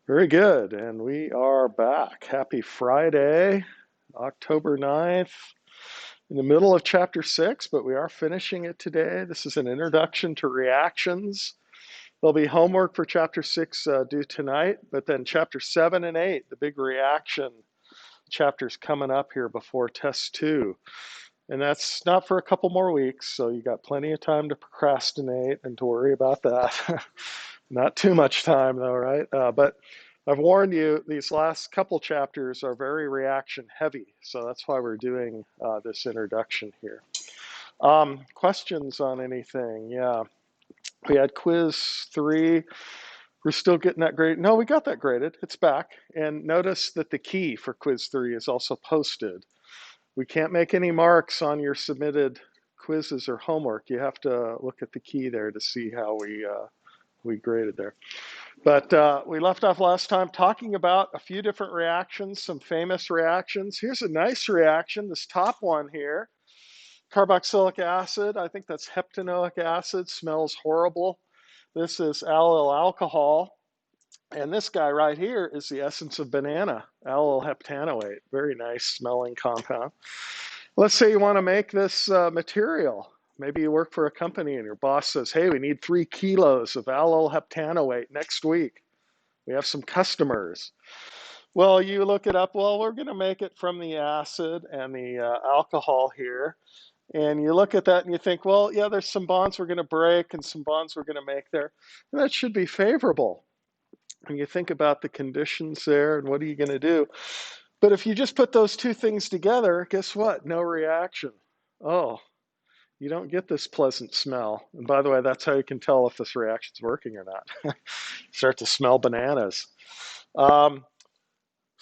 Very good. And we are back. Happy Friday, October 9th, in the middle of chapter 6, but we are finishing it today. This is an introduction to reactions. There'll be homework for chapter 6 due tonight, but then chapter 7 and 8, the big reaction chapters coming up here before test 2. And that's not for a couple more weeks, so you got plenty of time to procrastinate and to worry about that. Not too much time though, right? But I've warned you, these last couple chapters are very reaction heavy, so that's why we're doing this introduction here. Questions on anything? Yeah, we had quiz 3. We're still getting that grade. No, we got that graded. It's back. And notice that the key for quiz 3 is also posted. We can't make any marks on your submitted quizzes or homework. You have to look at the key there to see how we graded there. But we left off last time talking about a few different reactions, some famous reactions. Here's a nice reaction, this top one here. Carboxylic acid, I think that's heptanoic acid, smells horrible. This is allyl alcohol. And this guy right here is the essence of banana, allyl heptanoate. Very nice smelling compound. Let's say you want to make this material. Maybe you work for a company and your boss says, hey, we need 3 kilos of allyl heptanoate next week. We have some customers. Well, you look it up. Well, we're going to make it from the acid and the alcohol here. And you look at that and you think, well, yeah, there's some bonds we're going to break and some bonds we're going to make there. And that should be favorable. And you think about the conditions there and what are you going to do? But if you just put those two things together, guess what? No reaction. Oh, you don't get this pleasant smell. And by the way, that's how you can tell if this reaction's working or not. Start to smell bananas. So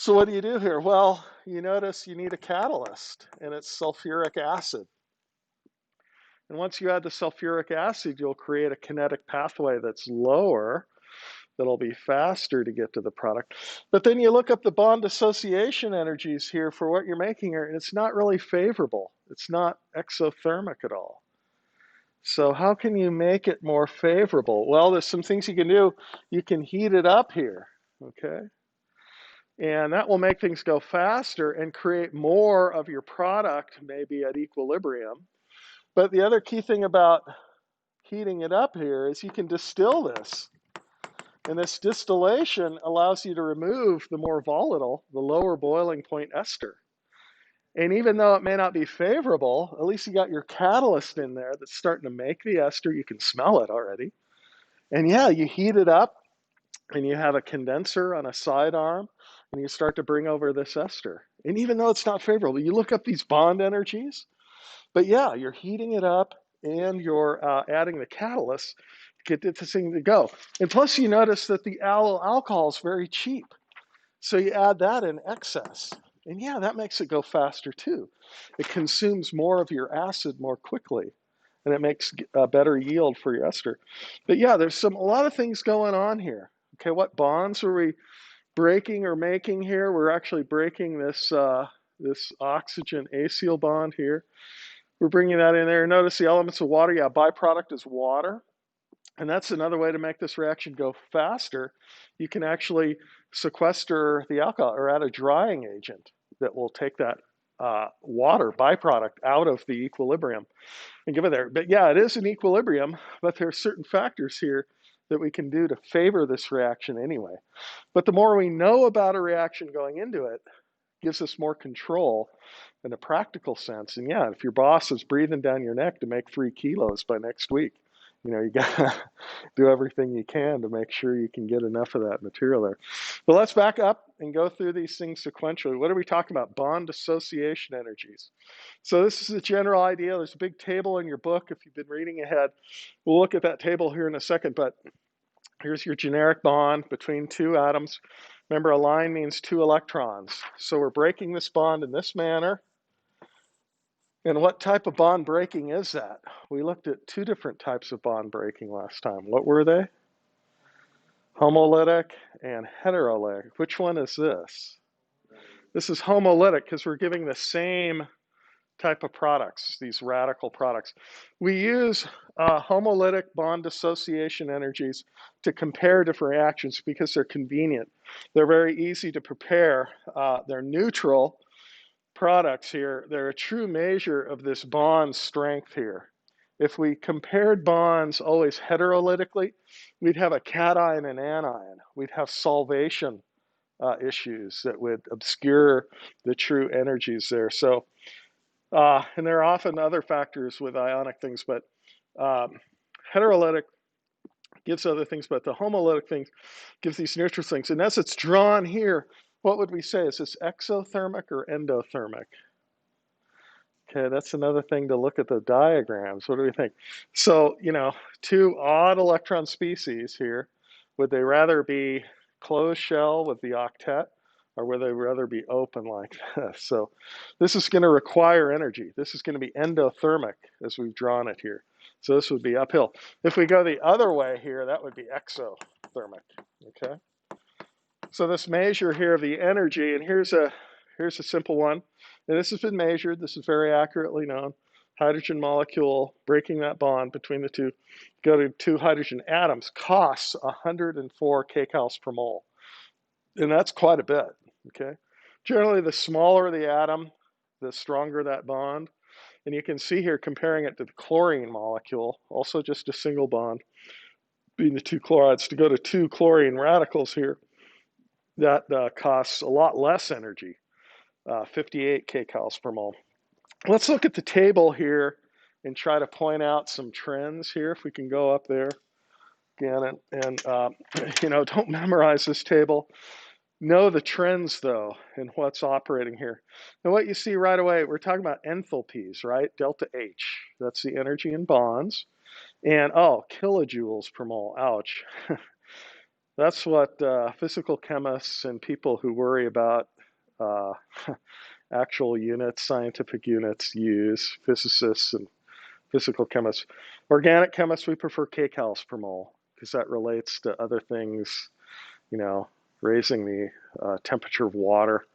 what do you do here? Well, you notice you need a catalyst, and it's sulfuric acid. And once you add the sulfuric acid, you'll create a kinetic pathway that's lower, that'll be faster to get to the product. But then you look up the bond dissociation energies here for what you're making here, and it's not really favorable. It's not exothermic at all. So how can you make it more favorable? Well, there's some things you can do. You can heat it up here, okay? And that will make things go faster and create more of your product maybe at equilibrium. But the other key thing about heating it up here is you can distill this. And this distillation allows you to remove the more volatile, the lower boiling point ester. And even though it may not be favorable, at least you got your catalyst in there that's starting to make the ester. You can smell it already. And yeah, you heat it up and you have a condenser on a sidearm and you start to bring over this ester. And even though it's not favorable, you look up these bond energies, but yeah, you're heating it up and you're adding the catalyst to get this thing to go. And plus you notice that the allyl alcohol is very cheap. So you add that in excess. And yeah, that makes it go faster too. It consumes more of your acid more quickly and it makes a better yield for your ester. But yeah, there's a lot of things going on here. Okay, what bonds are we breaking or making here? We're actually breaking this, this oxygen acyl bond here. We're bringing that in there. Notice the elements of water. Yeah, byproduct is water. And that's another way to make this reaction go faster. You can actually sequester the alcohol or add a drying agent that will take that water byproduct out of the equilibrium and give it there. But yeah, it is an equilibrium, but there are certain factors here that we can do to favor this reaction anyway. But the more we know about a reaction going into it, gives us more control in a practical sense. And yeah, if your boss is breathing down your neck to make 3 kilos by next week, you know, you gotta do everything you can to make sure you can get enough of that material there. But let's back up and go through these things sequentially. What are we talking about? Bond dissociation energies. So this is a general idea. There's a big table in your book if you've been reading ahead. We'll look at that table here in a second, but here's your generic bond between 2 atoms. Remember, a line means 2 electrons. So we're breaking this bond in this manner. And what type of bond breaking is that? We looked at 2 different types of bond breaking last time. What were they? Homolytic and heterolytic. Which one is this? This is homolytic because we're giving the same type of products, these radical products. We use homolytic bond dissociation energies to compare different reactions because they're convenient. They're very easy to prepare. They're neutral products here. They're a true measure of this bond strength here. If we compared bonds always heterolytically, we'd have a cation and anion. We'd have solvation issues that would obscure the true energies there. So, and there are often other factors with ionic things, but heterolytic gives other things, but the homolytic things gives these neutral things. And as it's drawn here, what would we say? Is this exothermic or endothermic? Okay, that's another thing to look at the diagrams. What do we think? So, you know, two odd electron species here. Would they rather be closed shell with the octet, or would they rather be open like this? So this is going to require energy. This is going to be endothermic as we've drawn it here. So this would be uphill. If we go the other way here, that would be exothermic, okay? So this measure here of the energy, and here's a simple one. And this has been measured. This is very accurately known. Hydrogen molecule, breaking that bond between the two, go to two hydrogen atoms, costs 104 kcals per mole. And that's quite a bit, okay? Generally, the smaller the atom, the stronger that bond. And you can see here, comparing it to the chlorine molecule, also just a single bond between the two chlorides, to go to two chlorine radicals here, that costs a lot less energy, 58 kcals per mole. Let's look at the table here and try to point out some trends here. If we can go up there again, and you know, don't memorize this table. Know the trends though, and what's operating here. And what you see right away, we're talking about enthalpies, right? Delta H, that's the energy in bonds. And oh, kilojoules per mole, ouch. That's what physical chemists and people who worry about actual units, scientific units use, physicists and physical chemists. Organic chemists, we prefer kcals per mole because that relates to other things, you know, raising the temperature of water.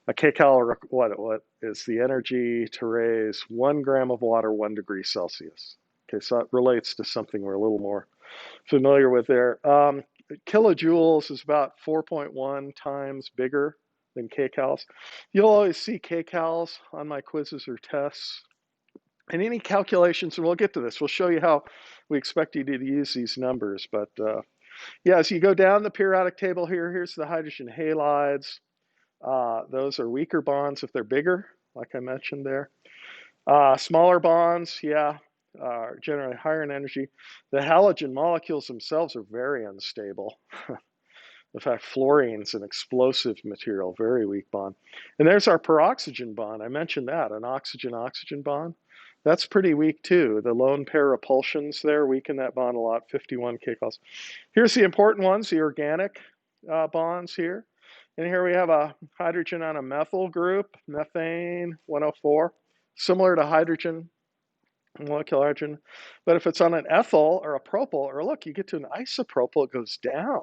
A kcal, what is the energy to raise 1 gram of water 1 degree Celsius? Okay, so that relates to something we're a little more familiar with there. Kilojoules is about 4.1 times bigger than kcals. You'll always see kcals on my quizzes or tests. And any calculations, and we'll get to this, we'll show you how we expect you to use these numbers. But yeah, as you go down the periodic table here, here's the hydrogen halides. Those are weaker bonds if they're bigger, like I mentioned there. Smaller bonds, yeah, generally higher in energy. The halogen molecules themselves are very unstable. In fact, fluorine's an explosive material, very weak bond. And there's our peroxygen bond. I mentioned that, an oxygen-oxygen bond. That's pretty weak too. The lone pair repulsions there weaken that bond a lot, 51 kcals. Here's the important ones, the organic bonds here. And here we have a hydrogen on a methyl group, methane 104, similar to hydrogen, molecular hydrogen. But if it's on an ethyl or a propyl, or look, you get to an isopropyl, it goes down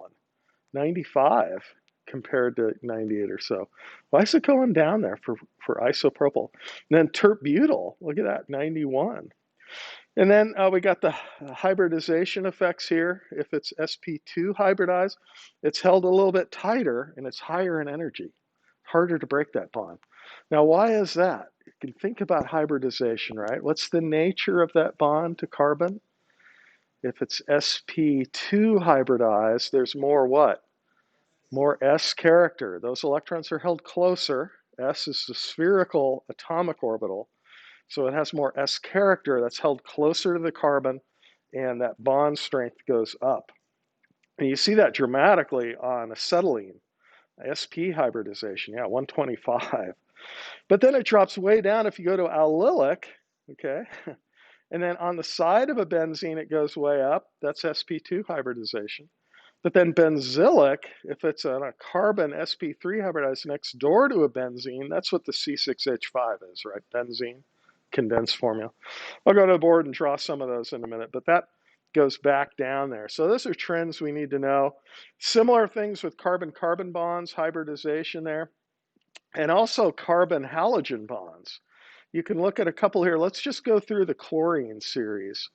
95 compared to 98 or so. Why is it going down there for isopropyl? And then tert-butyl, look at that, 91. And then we got the hybridization effects here. If it's sp2 hybridized, it's held a little bit tighter and it's higher in energy, harder to break that bond. Now, why is that? You can think about hybridization, right? What's the nature of that bond to carbon? If it's sp2 hybridized, there's more what? More s character. Those electrons are held closer. S is the spherical atomic orbital. So it has more S character that's held closer to the carbon, and that bond strength goes up. And you see that dramatically on acetylene, sp hybridization, yeah, 125. But then it drops way down if you go to allylic, okay? And then on the side of a benzene, it goes way up. That's sp2 hybridization. But then benzylic, if it's on a carbon sp3 hybridized next door to a benzene, that's what the C6H5 is, right? Benzene, condensed formula. I'll go to the board and draw some of those in a minute, but that goes back down there. So those are trends we need to know. Similar things with carbon-carbon bonds, hybridization there, and also carbon-halogen bonds. you can look at a couple here. Let's just go through the chlorine series.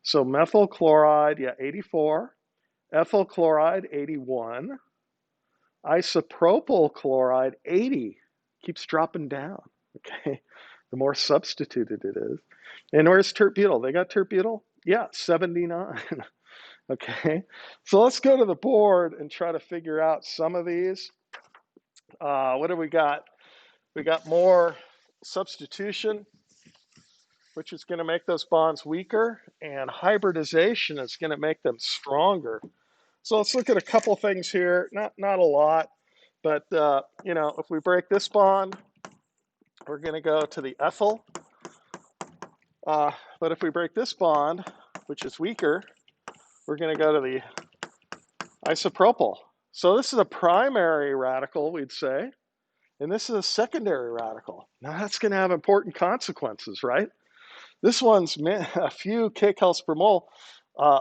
So methyl chloride, yeah, 84. Ethyl chloride, 81. Isopropyl chloride, 80. Keeps dropping down, okay? The more substituted it is. And where's tert-butyl? They got tert-butyl? Yeah, 79. Okay, so let's go to the board and try to figure out some of these. What do we got? We got more substitution, which is going to make those bonds weaker, and hybridization is going to make them stronger. So let's look at a couple things here. Not a lot, but you know, if we break this bond, we're going to go to the ethyl. But if we break this bond, which is weaker, we're going to go to the isopropyl. So this is a primary radical, we'd say, and this is a secondary radical. Now that's going to have important consequences, right? This one's a few kcals per mole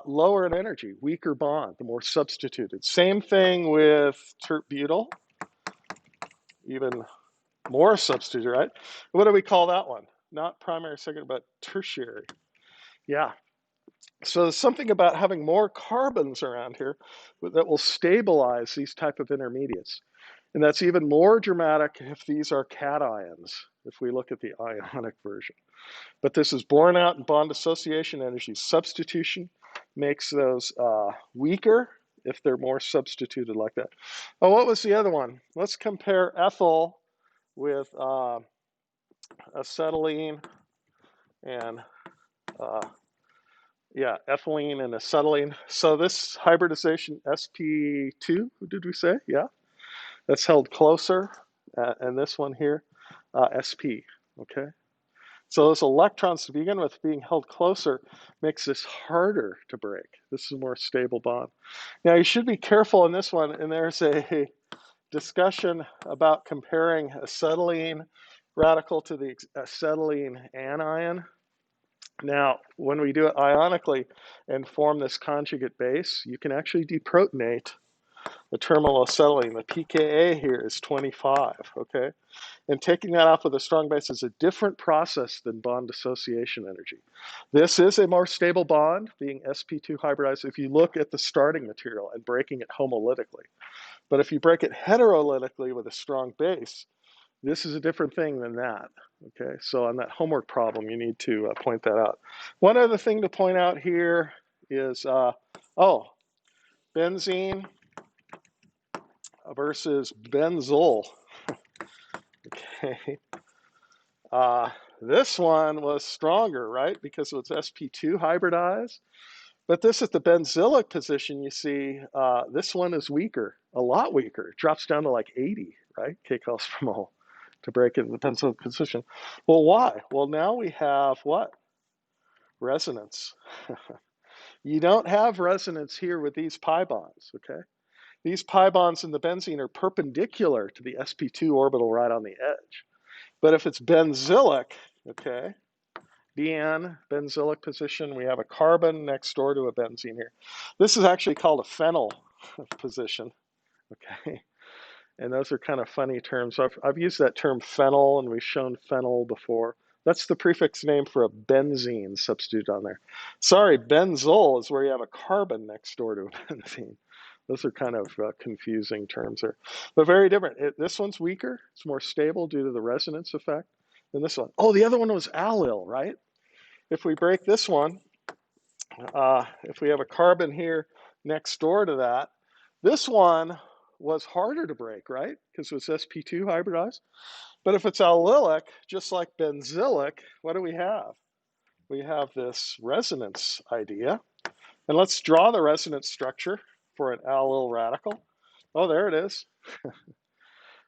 lower in energy, weaker bond, the more substituted. Same thing with tert-butyl, even more substituted, right? What do we call that one? Not primary, secondary, but tertiary. Yeah. So there's something about having more carbons around here that will stabilize these type of intermediates. And that's even more dramatic if these are cations, if we look at the ionic version. But this is borne out in bond dissociation energy. Substitution makes those weaker if they're more substituted like that. Oh, what was the other one? Let's compare ethyl with acetylene and yeah, ethylene and acetylene. So this hybridization sp2, who did we say? Yeah, that's held closer, and this one here, sp, okay? So those electrons to begin with being held closer makes this harder to break. This is a more stable bond. Now you should be careful in this one, and there's a discussion about comparing acetylene radical to the acetylene anion. Now, when we do it ionically and form this conjugate base, you can actually deprotonate the terminal acetylene. The pKa here is 25, okay? And taking that off with a strong base is a different process than bond dissociation energy. This is a more stable bond, being sp2 hybridized if you look at the starting material and breaking it homolytically. But if you break it heterolytically with a strong base, this is a different thing than that, okay? So on that homework problem, you need to point that out. One other thing to point out here is, benzene versus benzol, okay? This one was stronger, right? Because it was sp2 hybridized. But this at the benzylic position, you see, this one is weaker, a lot weaker. It drops down to like 80, right? kcals per mole to break it in the benzylic position. Well, why? Well, now we have what? Resonance. You don't have resonance here with these pi bonds, okay? These pi bonds in the benzene are perpendicular to the sp2 orbital right on the edge. But if it's benzylic, okay, BN, benzylic position, we have a carbon next door to a benzene here. This is actually called a phenyl position, okay? And those are kind of funny terms. I've used that term phenyl, and we've shown phenyl before. That's the prefix name for a benzene substitute on there. Sorry, benzol is where you have a carbon next door to a benzene. Those are kind of confusing terms there, but very different. This one's weaker. It's more stable due to the resonance effect than this one. Oh, the other one was allyl, right? If we break this one, if we have a carbon here next door to that, this one was harder to break, right? Because it was sp2 hybridized. But if it's allylic, just like benzylic, what do we have? We have this resonance idea. And let's draw the resonance structure for an allyl radical. Oh, there it is.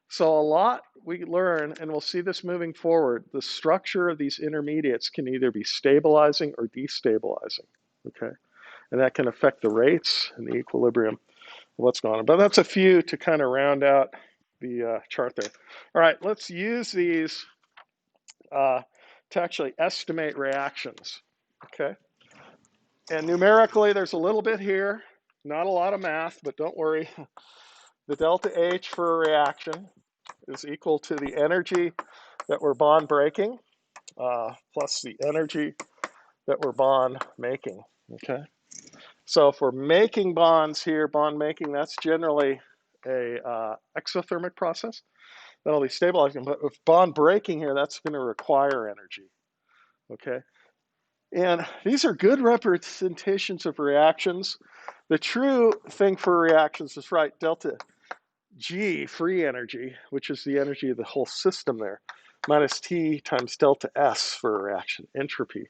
So a lot we learn, and we'll see this moving forward, the structure of these intermediates can either be stabilizing or destabilizing, okay? And that can affect the rates and the equilibrium of what's going on. But that's a few to kind of round out the chart there. All right, let's use these to actually estimate reactions, okay? And numerically, there's a little bit here, not a lot of math, but don't worry. The delta H for a reaction is equal to the energy that we're bond breaking, plus the energy that we're bond making, okay? So if we're making bonds here, bond making, that's generally a exothermic process. That'll be stabilizing, but with bond breaking here, that's going to require energy, okay? And these are good representations of reactions. The true thing for reactions is right, delta G, free energy, which is the energy of the whole system there, minus T times delta S for a reaction, entropy.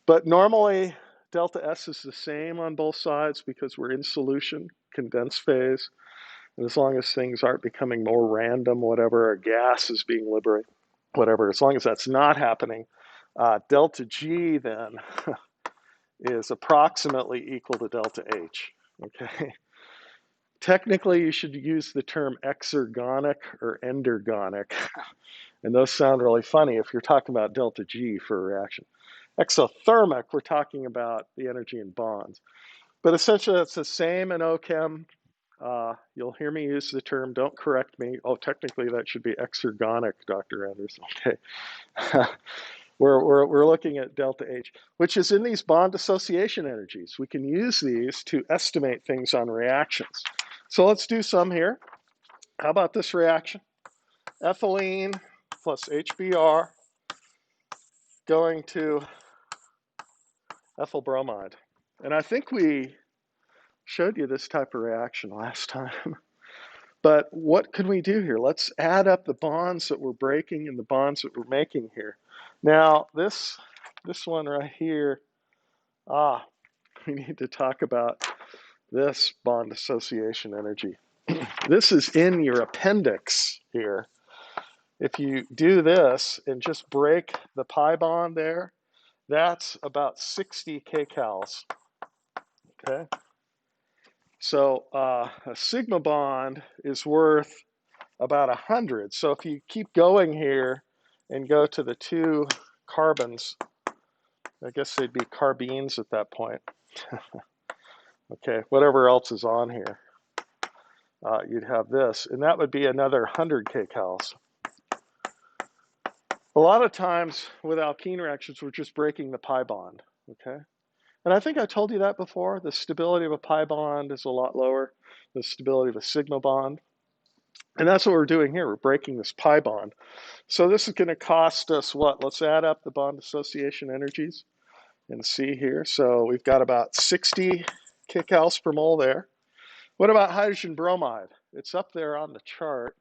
But normally, delta S is the same on both sides because we're in solution, condensed phase. And as long as things aren't becoming more random, whatever, a gas is being liberated, whatever, as long as that's not happening, delta G then is approximately equal to delta H, okay? Technically, you should use the term exergonic or endergonic, and those sound really funny if you're talking about delta G for a reaction. Exothermic, we're talking about the energy in bonds. But essentially, it's the same in OChem. You'll hear me use the term, don't correct me. Oh, technically, that should be exergonic, Dr. Anderson. Okay. We're looking at delta H, which is in these bond association energies. We can use these to estimate things on reactions. So let's do some here. How about this reaction? Ethylene plus HBr going to ethyl bromide. And I think we showed you this type of reaction last time. But what can we do here? Let's add up the bonds that we're breaking and the bonds that we're making here. Now, this one right here, we need to talk about this bond association energy. This is in your appendix here. If you do this and just break the pi bond there, that's about 60 kcals, okay? So a sigma bond is worth about 100. So if you keep going here and go to the two carbons, I guess they'd be carbines at that point. Okay, whatever else is on here, you'd have this, and that would be another 100 kcals. A lot of times with alkene reactions, we're just breaking the pi bond, okay? And I think I told you that before. The stability of a pi bond is a lot lower than the stability of a sigma bond. And that's what we're doing here. We're breaking this pi bond. So this is going to cost us what? Let's add up the bond association energies and see here. So we've got about 60 kcals per mole there. What about hydrogen bromide? It's up there on the chart.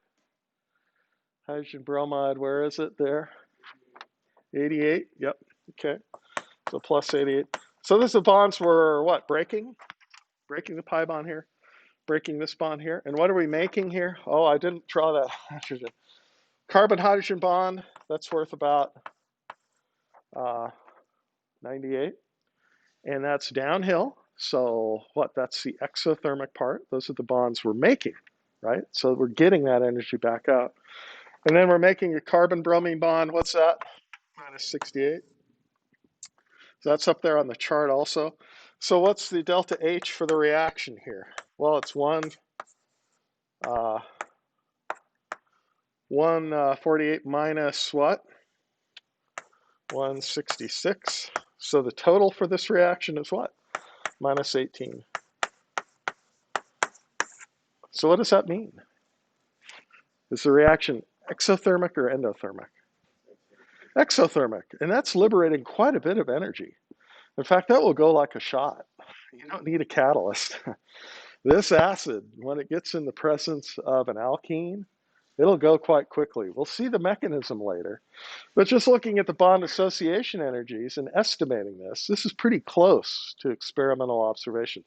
Hydrogen bromide, where is it there? 88, yep, okay. So plus 88. So this is the bonds we're what, breaking? Breaking the pi bond here, breaking this bond here. And what are we making here? Oh, I didn't draw that hydrogen. Carbon-hydrogen bond, that's worth about 98. And that's downhill. So what, that's the exothermic part. Those are the bonds we're making, right? So we're getting that energy back out. And then we're making a carbon-bromine bond. What's that? Minus 68. So that's up there on the chart also. So what's the delta H for the reaction here? Well, it's 148 minus what? 166. So the total for this reaction is what? Minus 18. So what does that mean? Is the reaction exothermic or endothermic? Exothermic, and that's liberating quite a bit of energy. In fact, that will go like a shot. You don't need a catalyst. This acid, when it gets in the presence of an alkene, it'll go quite quickly. We'll see the mechanism later. But just looking at the bond association energies and estimating this is pretty close to experimental observation.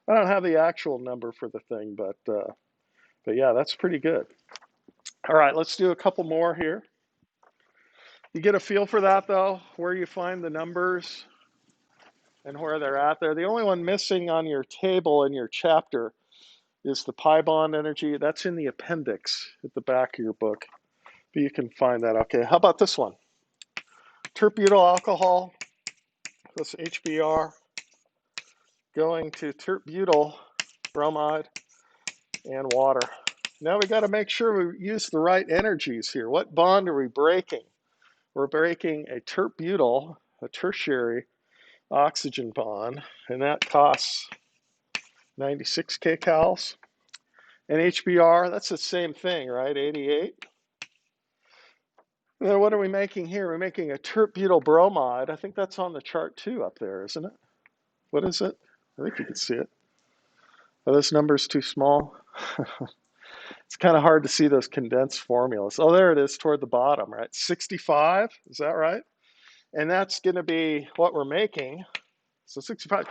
I don't have the actual number for the thing, but yeah, that's pretty good. All right, let's do a couple more here. You get a feel for that, though, where you find the numbers and where they're at there. The only one missing on your table in your chapter is the pi bond energy. That's in the appendix at the back of your book. But you can find that. Okay, how about this one? Tert-butyl alcohol plus HBr going to tert-butyl bromide and water. Now we got to make sure we use the right energies here. What bond are we breaking? we're breaking a tert-butyl, a tertiary oxygen bond, and that costs 96 kcals. And HBr, that's the same thing, right? 88. And then what are we making here? We're making a tert-butyl bromide. I think that's on the chart too up there, isn't it? What is it? I think you can see it. Are those numbers too small? It's kind of hard to see those condensed formulas. Oh, there it is toward the bottom, right? 65, is that right? And that's going to be what we're making. So 65.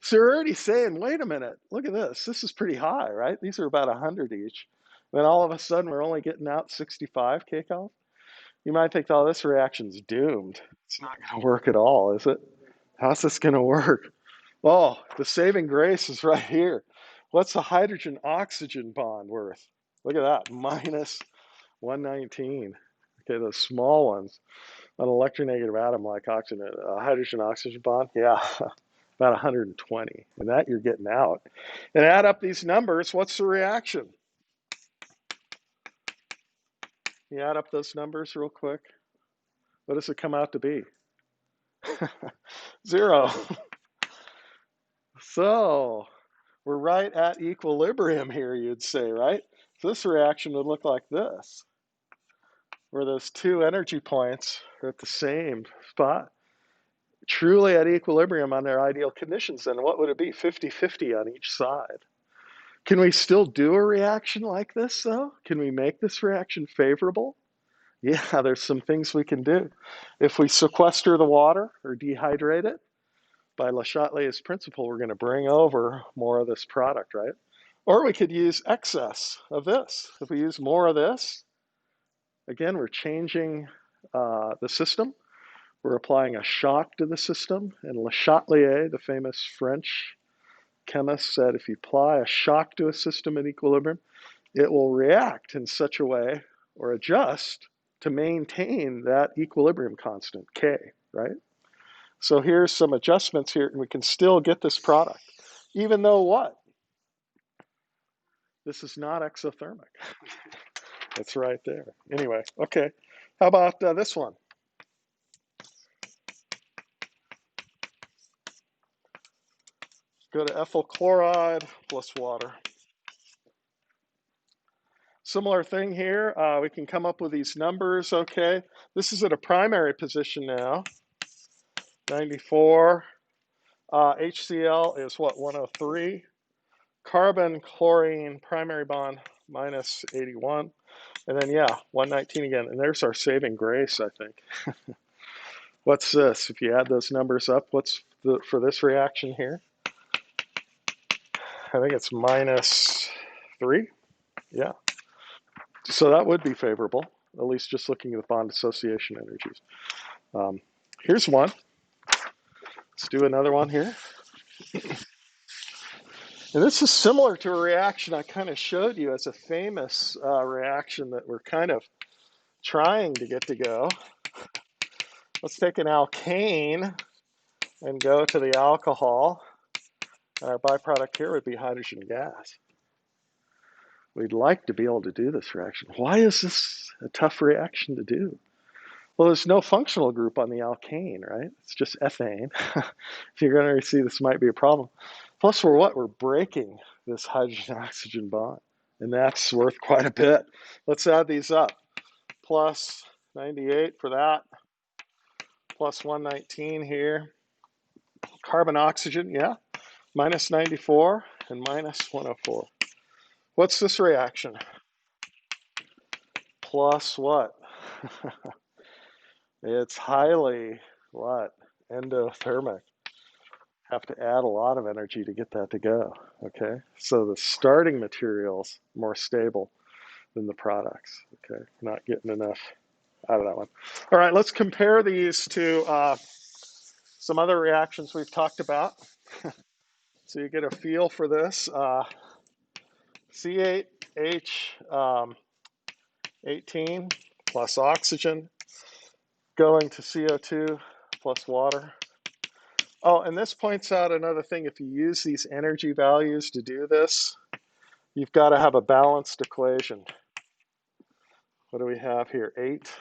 So you're already saying, wait a minute, look at this. This is pretty high, right? These are about 100 each. Then all of a sudden, we're only getting out 65 kcal. You might think, oh, this reaction's doomed. It's not going to work at all, is it? How's this going to work? Oh, the saving grace is right here. What's the hydrogen-oxygen bond worth? Look at that, minus 119. Okay, those small ones. An electronegative atom like oxygen, hydrogen-oxygen bond, yeah, about 120. And that you're getting out. And add up these numbers, what's the reaction? You add up those numbers real quick. What does it come out to be? 0. So we're right at equilibrium here, you'd say, right? So this reaction would look like this, where those two energy points are at the same spot, truly at equilibrium under ideal conditions. Then what would it be? 50-50 on each side. Can we still do a reaction like this, though? Can we make this reaction favorable? Yeah, there's some things we can do. If we sequester the water or dehydrate it, by Le Chatelier's principle, we're going to bring over more of this product, right? Or we could use excess of this. If we use more of this, again, we're changing the system. We're applying a shock to the system. And Le Chatelier, the famous French chemist, said if you apply a shock to a system at equilibrium, it will react in such a way or adjust to maintain that equilibrium constant, K, right? So here's some adjustments here, and we can still get this product, even though what? This is not exothermic. It's right there. Anyway, okay. How about this one? Go to ethyl chloride plus water. Similar thing here. We can come up with these numbers, okay? This is at a primary position now. 94. HCl is what, 103. Carbon, chlorine, primary bond, minus 81. And then, yeah, 119 again. And there's our saving grace, I think. What's this? If you add those numbers up, what's for this reaction here? I think it's minus 3. Yeah. So that would be favorable, at least just looking at the bond association energies. Here's one. Let's do another one here. And this is similar to a reaction I kind of showed you as a famous reaction that we're kind of trying to get to go. Let's take an alkane and go to the alcohol. And our byproduct here would be hydrogen gas. We'd like to be able to do this reaction. Why is this a tough reaction to do? Well, there's no functional group on the alkane, right? It's just ethane. If you're going to see this might be a problem. Plus, we're breaking this hydrogen-oxygen bond, and that's worth quite a bit. Let's add these up. Plus 98 for that, plus 119 here. Carbon-oxygen, yeah, minus 94 and minus 104. What's this reaction? Plus what? It's highly, what? Endothermic. Have to add a lot of energy to get that to go, okay? So the starting material's more stable than the products, okay? Not getting enough out of that one. All right, let's compare these to some other reactions we've talked about. So you get a feel for this. C8H18 plus oxygen going to CO2 plus water. Oh, and this points out another thing. If you use these energy values to do this, you've got to have a balanced equation. What do we have here? 8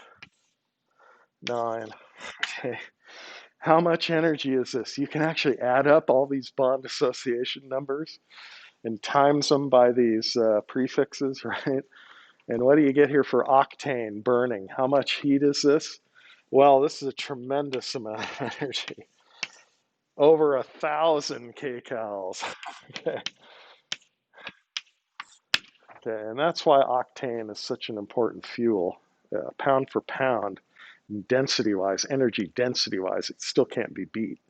9. Okay. How much energy is this? You can actually add up all these bond association numbers and times them by these prefixes, right? And what do you get here for octane burning? How much heat is this? Well, this is a tremendous amount of energy. Over 1,000 kcals. Okay. Okay, and that's why octane is such an important fuel. Pound for pound, density-wise, energy density-wise, it still can't be beat.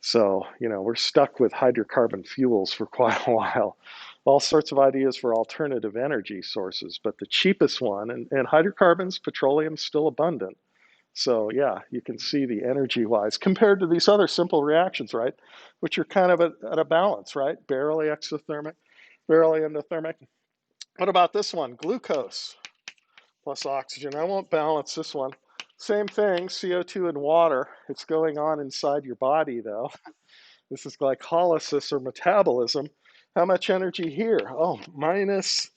So, we're stuck with hydrocarbon fuels for quite a while. All sorts of ideas for alternative energy sources, but the cheapest one, and hydrocarbons, petroleum, still abundant. So, yeah, you can see the energy-wise compared to these other simple reactions, right? Which are kind of at a balance, right? Barely exothermic, barely endothermic. What about this one? Glucose plus oxygen. I won't balance this one. Same thing, CO2 and water. It's going on inside your body, though. This is glycolysis or metabolism. How much energy here? Oh, minus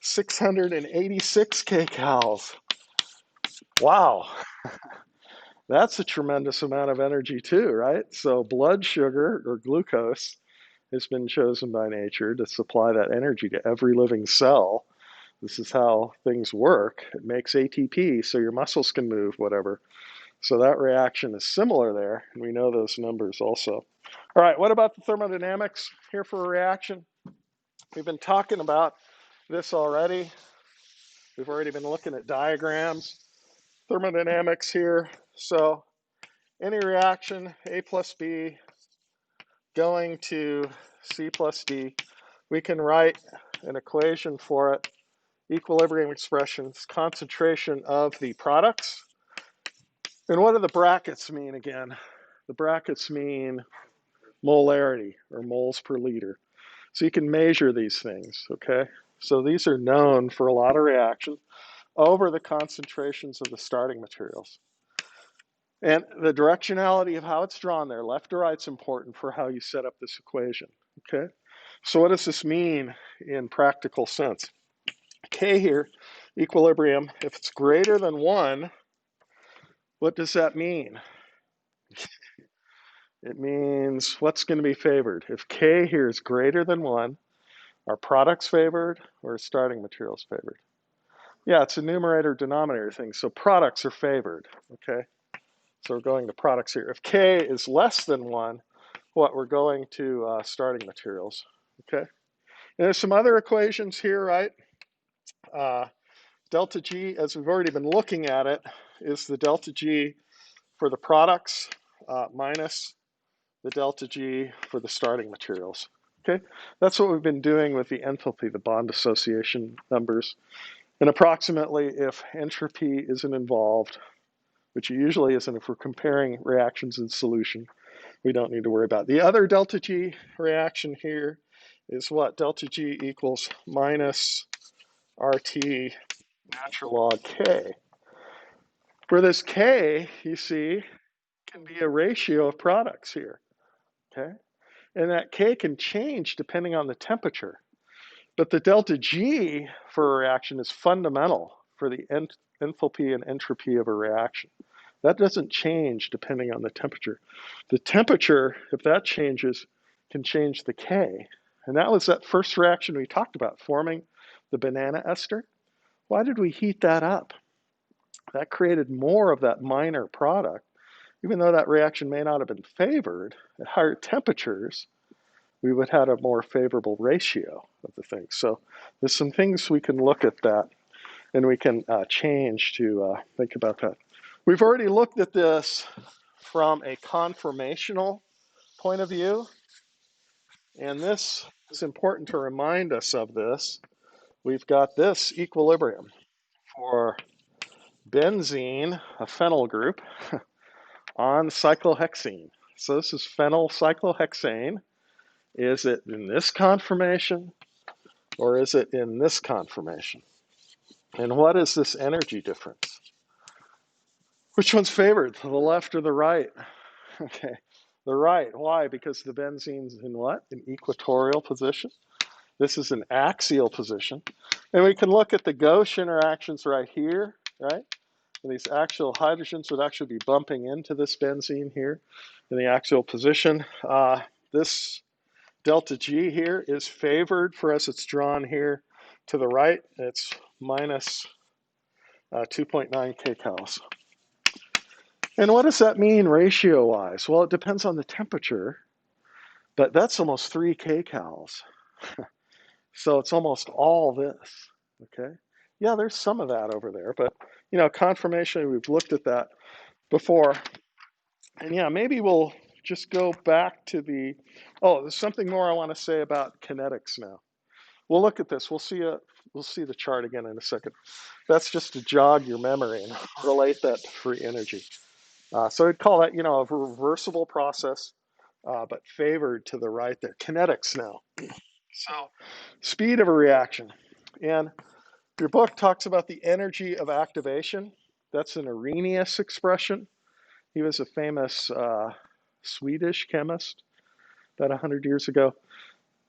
686 kcals. Wow. That's a tremendous amount of energy too, right? So blood sugar or glucose has been chosen by nature to supply that energy to every living cell. This is how things work. It makes ATP so your muscles can move, whatever. So that reaction is similar there, and we know those numbers also. All right, what about the thermodynamics here for a reaction? We've been talking about this already. We've already been looking at diagrams, thermodynamics here. So any reaction, A plus B, going to C plus D, we can write an equation for it. Equilibrium expressions, concentration of the products. And what do the brackets mean again? The brackets mean molarity, or moles per liter. So you can measure these things, okay? So these are known for a lot of reactions over the concentrations of the starting materials. And the directionality of how it's drawn there, left to right, is important for how you set up this equation, okay? So what does this mean in practical sense? K here, equilibrium, if it's greater than 1, what does that mean? It means what's going to be favored. If K here is greater than 1, are products favored or starting materials favored? Yeah, it's a numerator-denominator thing, so products are favored, okay? So we're going to products here. If K is less than 1, we're going to starting materials, okay? And there's some other equations here, right? Delta G, as we've already been looking at it, is the delta G for the products minus the delta G for the starting materials. Okay, that's what we've been doing with the enthalpy, the bond association numbers. And approximately, if entropy isn't involved, which it usually isn't if we're comparing reactions in solution, we don't need to worry about it. The other delta G reaction here is what? Delta G equals minus RT natural log K. For this K, you see, can be a ratio of products here, okay? And that K can change depending on the temperature. But the delta G for a reaction is fundamental for the enthalpy and entropy of a reaction. That doesn't change depending on the temperature. The temperature, if that changes, can change the K. And that was that first reaction we talked about, forming the banana ester. Why did we heat that up? That created more of that minor product. Even though that reaction may not have been favored, at higher temperatures, we would have a more favorable ratio of the things. So there's some things we can look at that, and we can change to think about that. We've already looked at this from a conformational point of view, and this is important to remind us of this. We've got this equilibrium for benzene, a phenyl group, on cyclohexene. So this is phenyl cyclohexane. Is it in this conformation or is it in this conformation? And what is this energy difference? Which one's favored, the left or the right? Okay, the right. Why? Because the benzene's in what? An equatorial position. This is an axial position. And we can look at the gauche interactions right here, right? And these axial hydrogens would actually be bumping into this benzene here in the axial position. This delta G here is favored for us. It's drawn here to the right. It's minus 2.9 kcals. And what does that mean ratio-wise? Well, it depends on the temperature, but that's almost 3 kcals. So it's almost all this, okay? Yeah, there's some of that over there, but you know, conformationally, we've looked at that before. And yeah, maybe we'll just go back to the, oh, there's something more I want to say about kinetics now. We'll look at this. We'll see the chart again in a second. That's just to jog your memory and relate that to free energy. So I'd call that, you know, a reversible process, but favored to the right there. Kinetics now. So speed of a reaction. And your book talks about the energy of activation. That's an Arrhenius expression. He was a famous Swedish chemist about 100 years ago.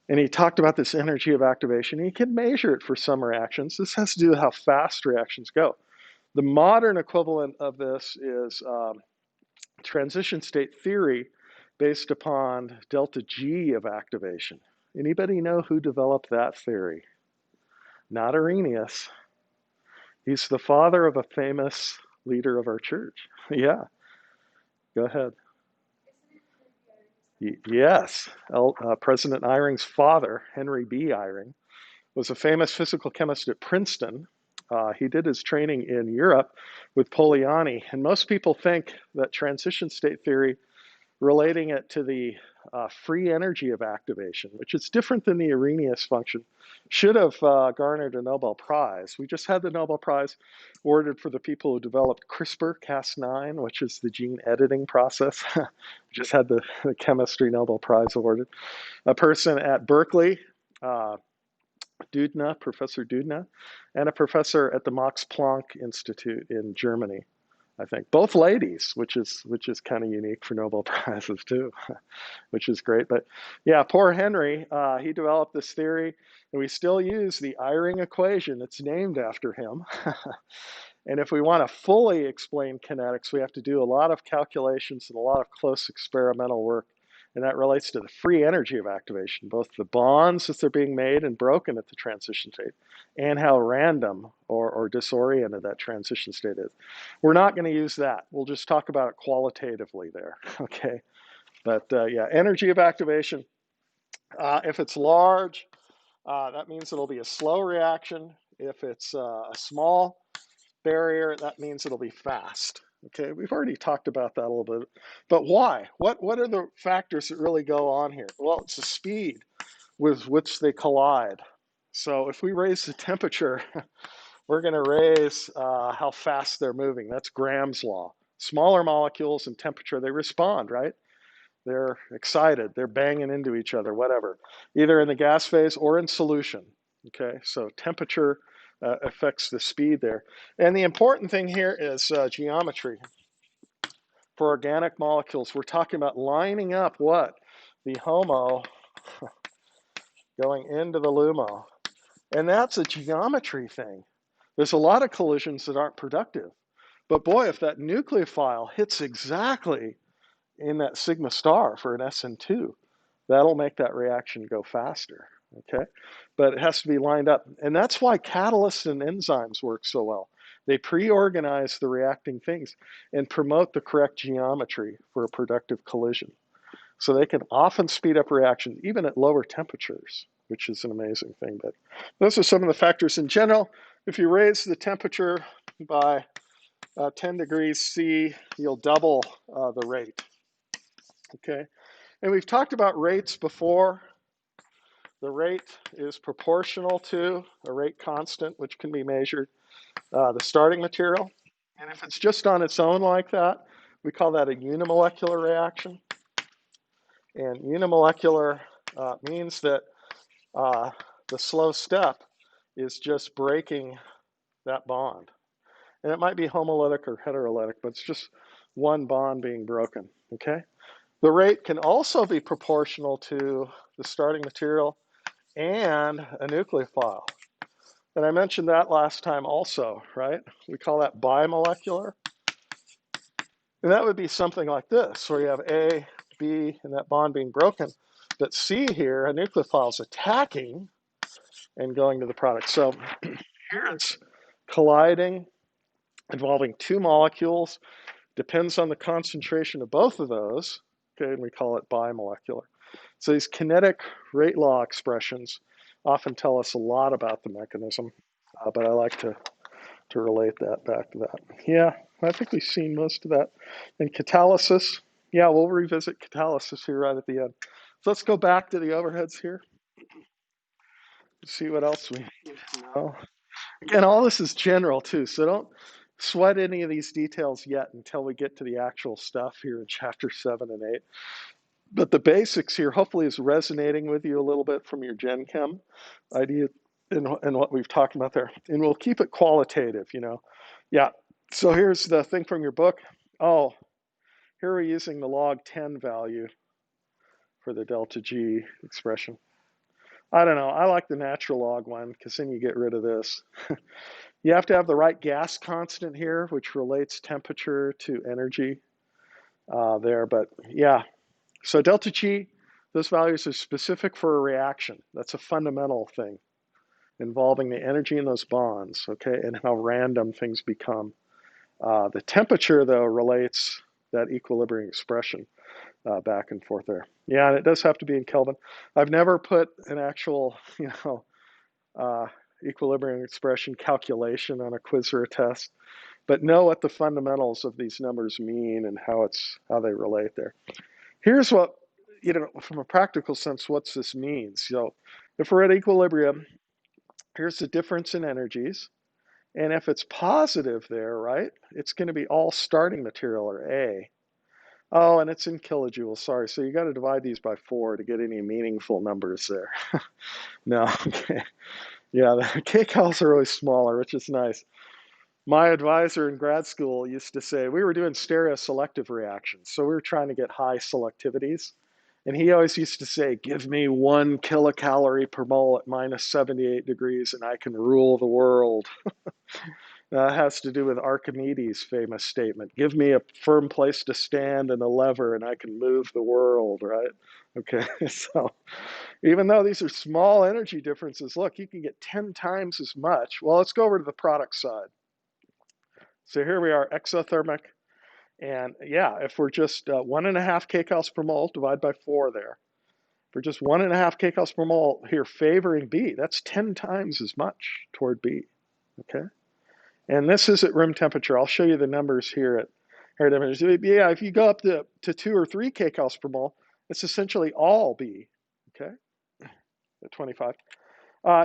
And he talked about this energy of activation. He can measure it for some reactions. This has to do with how fast reactions go. The modern equivalent of this is transition state theory based upon delta G of activation. Anybody know who developed that theory? Not Arrhenius. He's the father of a famous leader of our church. Yeah, go ahead. Yes, President Eyring's father, Henry B. Eyring, was a famous physical chemist at Princeton. He did his training in Europe with Poliani, and most people think that transition state theory, relating it to the free energy of activation, which is different than the Arrhenius function, should have garnered a Nobel Prize. We just had the Nobel Prize awarded for the people who developed CRISPR-Cas9, which is the gene editing process. Just had the chemistry Nobel Prize awarded. A person at Berkeley, Doudna, Professor Doudna, and a professor at the Max Planck Institute in Germany, I think. Both ladies, which is kind of unique for Nobel Prizes too, which is great. But yeah, poor Henry, he developed this theory, and we still use the Eyring equation. It's named after him. And if we want to fully explain kinetics, we have to do a lot of calculations and a lot of close experimental work. And that relates to the free energy of activation, both the bonds as they're being made and broken at the transition state, and how random or disoriented that transition state is. We're not going to use that. We'll just talk about it qualitatively there, okay? But yeah, energy of activation. If it's large, that means it'll be a slow reaction. If it's a small barrier, that means it'll be fast. Okay, we've already talked about that a little bit, but why? What are the factors that really go on here? Well, it's the speed with which they collide. So if we raise the temperature, we're going to raise how fast they're moving. That's Graham's law. Smaller molecules and temperature, they respond, right? They're excited, they're banging into each other, whatever, either in the gas phase or in solution. Okay, so temperature affects the speed there. And the important thing here is geometry. For organic molecules, we're talking about lining up what? The HOMO going into the LUMO. And that's a geometry thing. There's a lot of collisions that aren't productive. But boy, if that nucleophile hits exactly in that sigma star for an SN2, that'll make that reaction go faster. Okay, but it has to be lined up. And that's why catalysts and enzymes work so well. They pre-organize the reacting things and promote the correct geometry for a productive collision. So they can often speed up reactions, even at lower temperatures, which is an amazing thing. But those are some of the factors in general. If you raise the temperature by 10 degrees C, you'll double the rate. Okay, and we've talked about rates before. The rate is proportional to a rate constant, which can be measured, the starting material. And if it's just on its own like that, we call that a unimolecular reaction. And unimolecular means that the slow step is just breaking that bond. And it might be homolytic or heterolytic, but it's just one bond being broken, okay? The rate can also be proportional to the starting material and a nucleophile. And I mentioned that last time also, right? We call that bimolecular. And that would be something like this, where you have A, B, and that bond being broken. But C here, a nucleophile is attacking and going to the product. So here it's colliding, involving two molecules, depends on the concentration of both of those, okay, and we call it bimolecular. So these kinetic rate law expressions often tell us a lot about the mechanism, but I like to relate that back to that. Yeah, I think we've seen most of that. And catalysis, yeah, we'll revisit catalysis here right at the end. So let's go back to the overheads here, see what else we need to know. Again, all this is general too, so don't sweat any of these details yet until we get to the actual stuff here in chapter 7 and 8. But the basics here hopefully is resonating with you a little bit from your Gen Chem idea and what we've talked about there. And we'll keep it qualitative, you know. Yeah, so here's the thing from your book. Oh, here we're using the log 10 value for the delta G expression. I don't know, I like the natural log one because then you get rid of this. You have to have the right gas constant here, which relates temperature to energy there. But yeah, so delta G, those values are specific for a reaction. That's a fundamental thing involving the energy in those bonds, okay, and how random things become. The temperature, though, relates that equilibrium expression back and forth there. Yeah, and it does have to be in Kelvin. I've never put an actual, equilibrium expression calculation on a quiz or a test, but know what the fundamentals of these numbers mean and how they relate there. Here's what, from a practical sense, what's this mean? So if we're at equilibrium, here's the difference in energies. And if it's positive there, right, it's going to be all starting material, or A. Oh, and it's in kilojoules, sorry. So you got to divide these by 4 to get any meaningful numbers there. No, okay. Yeah, the kcals are always smaller, which is nice. My advisor in grad school used to say, we were doing stereoselective reactions. So we were trying to get high selectivities. And he always used to say, give me 1 kilocalorie per mole at minus 78 degrees and I can rule the world. That has to do with Archimedes' famous statement, give me a firm place to stand and a lever and I can move the world, right? Okay, so even though these are small energy differences, look, you can get 10 times as much. Well, let's go over to the product side. So here we are, exothermic. And yeah, if we're just 1.5 kcals per mole, divide by 4 there. If we're just 1.5 kcals per mole here favoring B, that's 10 times as much toward B, okay? And this is at room temperature. I'll show you the numbers here at higher temperatures. Yeah, if you go up to 2 or 3 kcals per mole, it's essentially all B, okay, at 25.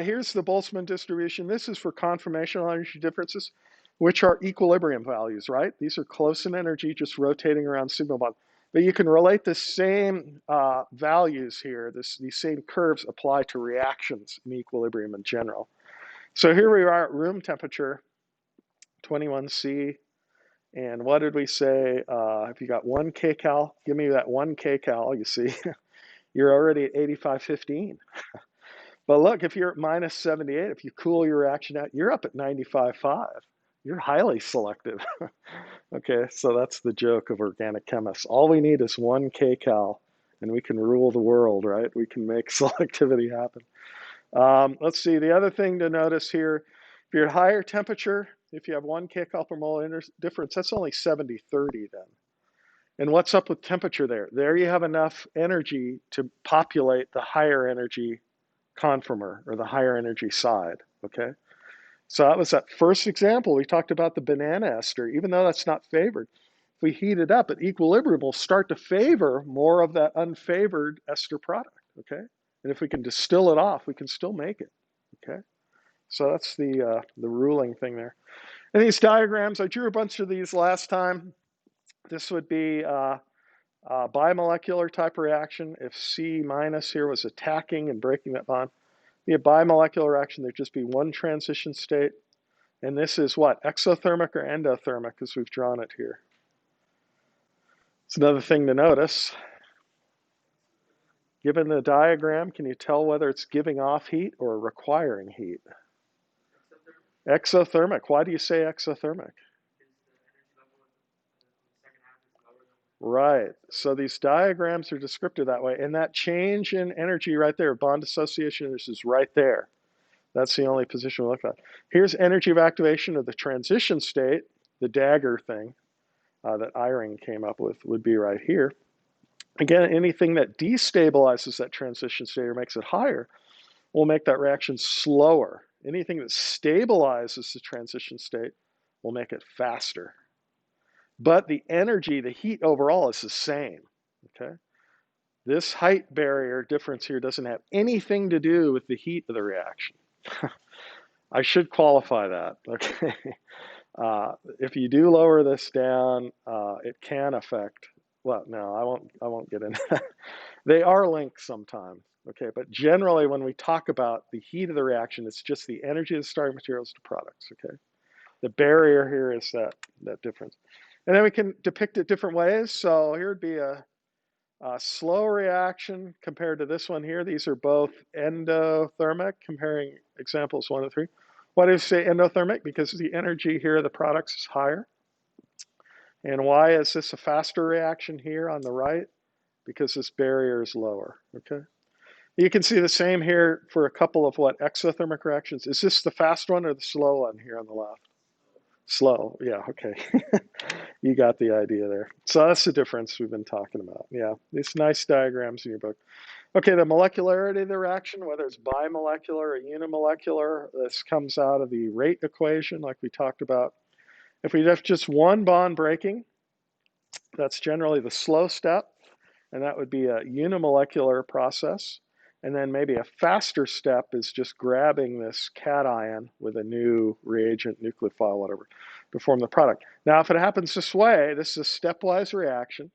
Here's the Boltzmann distribution. This is for conformational energy differences, which are equilibrium values, right? These are close in energy, just rotating around sigma bond. But you can relate the same values here, these same curves apply to reactions in equilibrium in general. So here we are at room temperature, 21C. And what did we say? If you got 1 kcal, give me that 1 kcal, you see, you're already at 8515. But look, if you're at minus 78, if you cool your reaction out, you're up at 95.5. You're highly selective. Okay, so that's the joke of organic chemists. All we need is 1 kcal, and we can rule the world, right? We can make selectivity happen. Let's see, the other thing to notice here, if you're at higher temperature, if you have 1 kcal per mole difference, that's only 70-30 then. And what's up with temperature there? There you have enough energy to populate the higher energy conformer, or the higher energy side, okay? So that was that first example. We talked about the banana ester, even though that's not favored. If we heat it up at equilibrium, we'll start to favor more of that unfavored ester product, okay? And if we can distill it off, we can still make it, okay? So that's the ruling thing there. And these diagrams, I drew a bunch of these last time. This would be bimolecular type reaction. If C minus here was attacking and breaking that bond, be a bimolecular reaction, there'd just be one transition state. And this is what? Exothermic or endothermic, as we've drawn it here. It's another thing to notice. Given the diagram, can you tell whether it's giving off heat or requiring heat? Exothermic. Why do you say exothermic? Right. So these diagrams are descriptive that way. And that change in energy right there, bond dissociation, this is right there. That's the only position we look at. Here's energy of activation of the transition state, the dagger thing that Eyring came up with would be right here. Again, anything that destabilizes that transition state or makes it higher will make that reaction slower. Anything that stabilizes the transition state will make it faster. But the energy, the heat overall is the same, okay? This height barrier difference here doesn't have anything to do with the heat of the reaction. I should qualify that, okay? If you do lower this down, it can affect, well, no, I won't get into that. They are linked sometimes, okay? But generally when we talk about the heat of the reaction, it's just the energy of the starting materials to products, okay? The barrier here is that difference. And then we can depict it different ways. So here would be a slow reaction compared to this one here. These are both endothermic, comparing examples 1 to 3. Why do you say endothermic? Because the energy here of the products is higher. And why is this a faster reaction here on the right? Because this barrier is lower, okay? You can see the same here for a couple of exothermic reactions. Is this the fast one or the slow one here on the left? Slow, yeah, okay. You got the idea there. So that's the difference we've been talking about. Yeah, these nice diagrams in your book. Okay, the molecularity of the reaction, whether it's bimolecular or unimolecular, this comes out of the rate equation like we talked about. If we have just one bond breaking, that's generally the slow step, and that would be a unimolecular process. And then maybe a faster step is just grabbing this cation with a new reagent, nucleophile, whatever, to form the product. Now, if it happens this way, this is a stepwise reaction,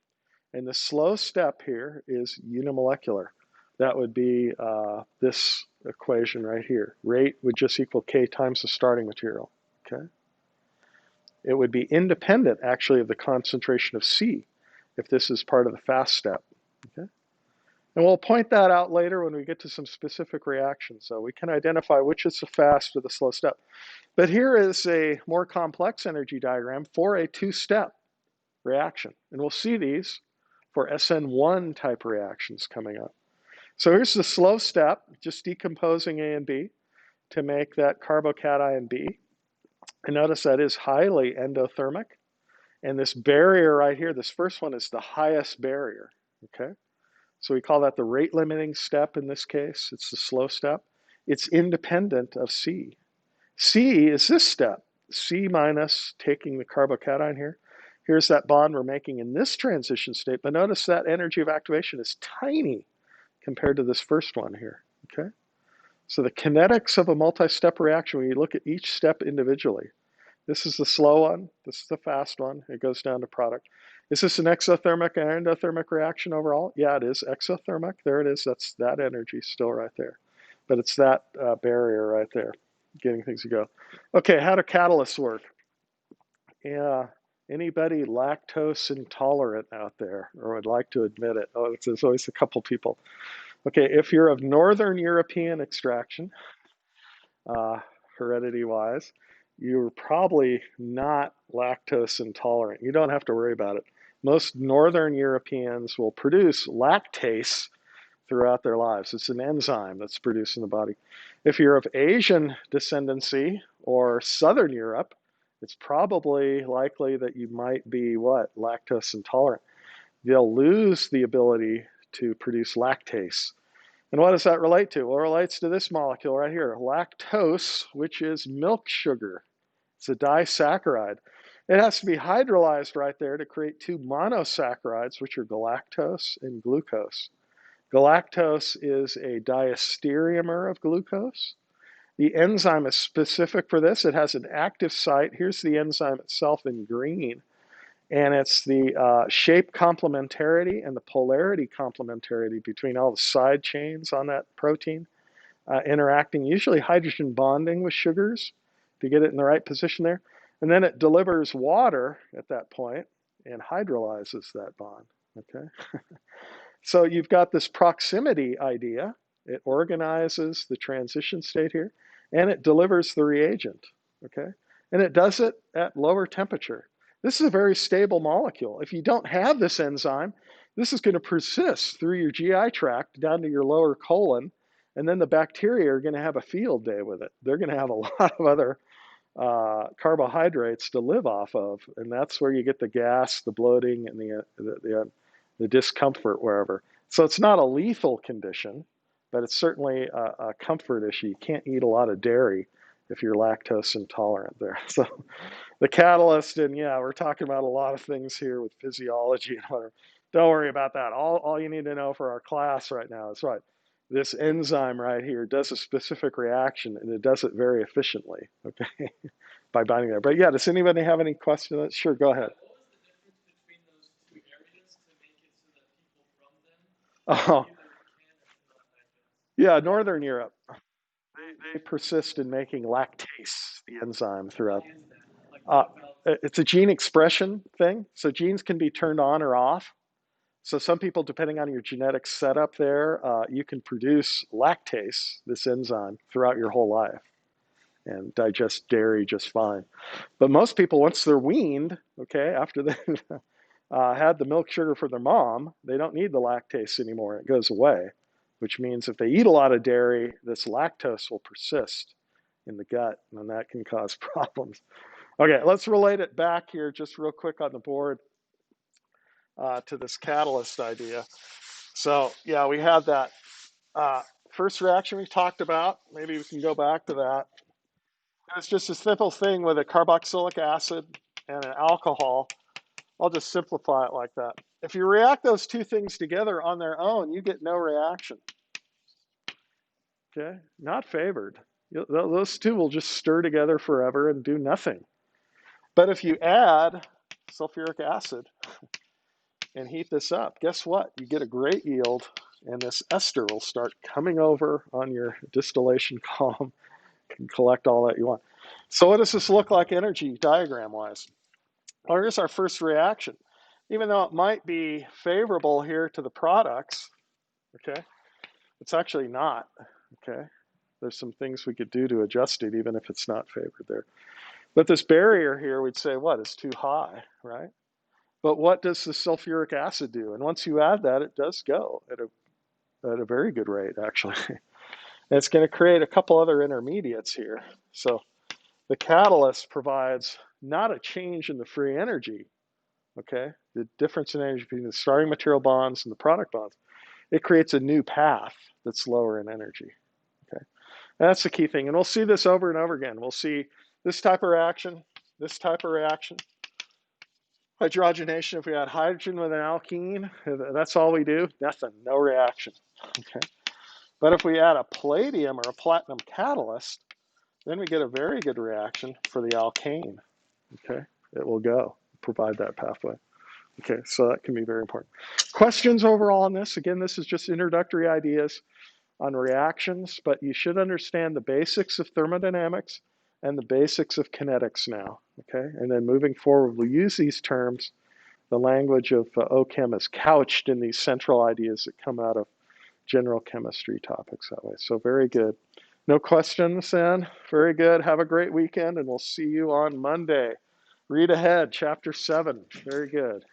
and the slow step here is unimolecular. That would be this equation right here. Rate would just equal K times the starting material, okay? It would be independent, actually, of the concentration of C if this is part of the fast step, okay? And we'll point that out later when we get to some specific reactions. So we can identify which is the fast or the slow step. But here is a more complex energy diagram for a two-step reaction. And we'll see these for SN1 type reactions coming up. So here's the slow step, just decomposing A and B to make that carbocation B. And notice that is highly endothermic. And this barrier right here, this first one is the highest barrier, okay? So we call that the rate limiting step in this case. It's the slow step. It's independent of C. C is this step, C minus taking the carbocation here. Here's that bond we're making in this transition state, but notice that energy of activation is tiny compared to this first one here, okay? So the kinetics of a multi-step reaction, when you look at each step individually, this is the slow one, this is the fast one, it goes down to product. Is this an exothermic and endothermic reaction overall? Yeah, it is exothermic, there it is, that's that energy still right there. But it's that barrier right there, getting things to go. Okay, how do catalysts work? Yeah, anybody lactose intolerant out there or would like to admit it? Oh, there's always a couple people. Okay, if you're of Northern European extraction, heredity-wise, you're probably not lactose intolerant. You don't have to worry about it. Most Northern Europeans will produce lactase throughout their lives. It's an enzyme that's produced in the body. If you're of Asian descendancy or Southern Europe, it's probably likely that you might be lactose intolerant. They'll lose the ability to produce lactase. And what does that relate to? Well, it relates to this molecule right here, lactose, which is milk sugar. It's a disaccharide. It has to be hydrolyzed right there to create two monosaccharides, which are galactose and glucose. Galactose is a diastereomer of glucose. The enzyme is specific for this. It has an active site. Here's the enzyme itself in green. And it's the shape complementarity and the polarity complementarity between all the side chains on that protein interacting, usually hydrogen bonding with sugars to get it in the right position there. And then it delivers water at that point and hydrolyzes that bond, okay? So you've got this proximity idea. It organizes the transition state here, and it delivers the reagent. okay? And it does it at lower temperature. This is a very stable molecule. If you don't have this enzyme, this is going to persist through your GI tract down to your lower colon, and then the bacteria are going to have a field day with it. They're going to have a lot of other carbohydrates to live off of, and that's where you get the gas, the bloating, and the discomfort wherever. So it's not a lethal condition, but it's certainly a comfort issue. You can't eat a lot of dairy if you're lactose intolerant there. So the catalyst, and yeah, we're talking about a lot of things here with physiology and whatever. Don't worry about that. All you need to know for our class right now is right. This enzyme right here does a specific reaction, and it does it very efficiently, okay, by binding there. But yeah, does anybody have any questions? Sure, go ahead. Oh, yeah, Northern Europe. They persist in making lactase, the enzyme, throughout. Uh, it's a gene expression thing. So genes can be turned on or off. So some people, depending on your genetic setup there, you can produce lactase, this enzyme, throughout your whole life and digest dairy just fine. But most people, once they're weaned, okay, after they've had the milk sugar for their mom, they don't need the lactase anymore. It goes away, which means if they eat a lot of dairy, this lactose will persist in the gut, and that can cause problems. Okay, let's relate it back here just real quick on the board to this catalyst idea. So yeah, we had that first reaction we talked about. Maybe we can go back to that. It's just a simple thing with a carboxylic acid and an alcohol. I'll just simplify it like that. If you react those two things together on their own, you get no reaction. Okay, not favored. Those two will just stir together forever and do nothing. But if you add sulfuric acid and heat this up, guess what? You get a great yield, and this ester will start coming over on your distillation column and collect all that you want. So what does this look like energy diagram wise? Well, here's our first reaction. Even though it might be favorable here to the products, okay, it's actually not, okay? There's some things we could do to adjust it even if it's not favored there. But this barrier here, we'd say, what, is too high, right? But what does the sulfuric acid do? And once you add that, it does go at a very good rate, actually. And it's going to create a couple other intermediates here. So the catalyst provides not a change in the free energy, okay? The difference in energy between the starting material bonds and the product bonds. It creates a new path that's lower in energy, okay? And that's the key thing. And we'll see this over and over again. We'll see this type of reaction, this type of reaction. Hydrogenation, if we add hydrogen with an alkene, that's all we do, nothing, no reaction, okay? But if we add a palladium or a platinum catalyst, then we get a very good reaction for the alkane, okay? It will go, provide that pathway. Okay, so that can be very important. Questions overall on this? Again, this is just introductory ideas on reactions, but you should understand the basics of thermodynamics and the basics of kinetics now, okay? And then moving forward, we'll use these terms. The language of OChem is couched in these central ideas that come out of general chemistry topics that way. So very good. No questions then? Very good. Have a great weekend, and we'll see you on Monday. Read ahead, chapter 7. Very good.